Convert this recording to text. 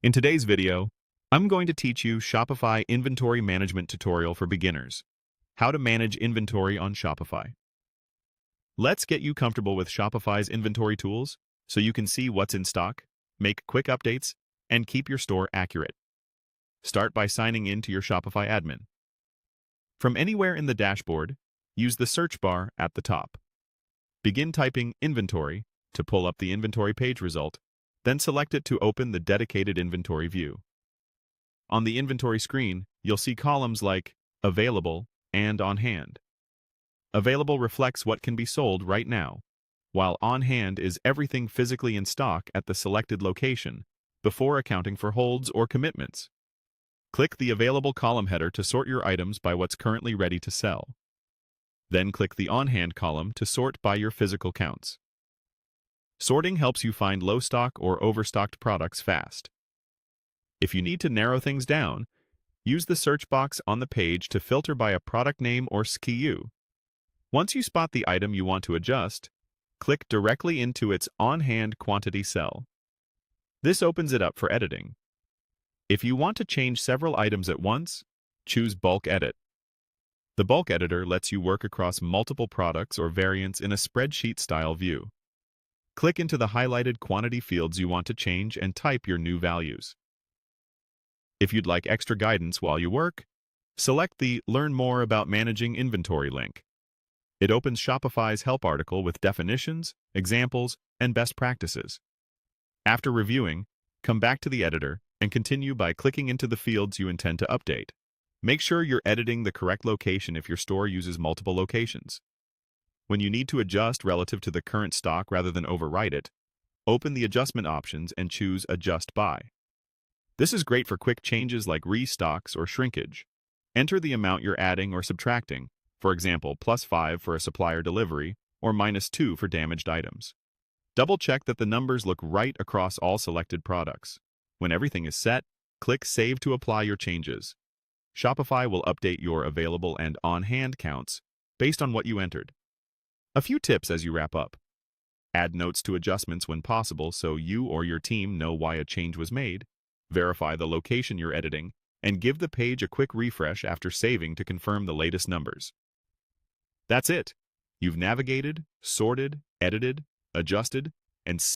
In today's video, I'm going to teach you Shopify Inventory Management Tutorial for Beginners, how to manage inventory on Shopify. Let's get you comfortable with Shopify's inventory tools so you can see what's in stock, make quick updates, and keep your store accurate. Start by signing in to your Shopify admin. From anywhere in the dashboard, use the search bar at the top. Begin typing Inventory to pull up the inventory page result, then select it to open the dedicated inventory view. On the inventory screen, you'll see columns like Available and On Hand. Available reflects what can be sold right now, while On Hand is everything physically in stock at the selected location, before accounting for holds or commitments. Click the Available column header to sort your items by what's currently ready to sell. Then click the On Hand column to sort by your physical counts. Sorting helps you find low stock or overstocked products fast. If you need to narrow things down, use the search box on the page to filter by a product name or SKU. Once you spot the item you want to adjust, click directly into its on-hand quantity cell. This opens it up for editing. If you want to change several items at once, choose Bulk Edit. The Bulk Editor lets you work across multiple products or variants in a spreadsheet-style view. Click into the highlighted quantity fields you want to change and type your new values. If you'd like extra guidance while you work, select the Learn More About Managing Inventory link. It opens Shopify's help article with definitions, examples, and best practices. After reviewing, come back to the editor and continue by clicking into the fields you intend to update. Make sure you're editing the correct location if your store uses multiple locations. When you need to adjust relative to the current stock rather than overwrite it, open the adjustment options and choose Adjust By. This is great for quick changes like restocks or shrinkage. Enter the amount you're adding or subtracting, for example, +5 for a supplier delivery or -2 for damaged items. Double-check that the numbers look right across all selected products. When everything is set, click Save to apply your changes. Shopify will update your available and on-hand counts based on what you entered. A few tips as you wrap up. Add notes to adjustments when possible so you or your team know why a change was made. Verify the location you're editing, and give the page a quick refresh after saving to confirm the latest numbers. That's it. You've navigated, sorted, edited, adjusted, and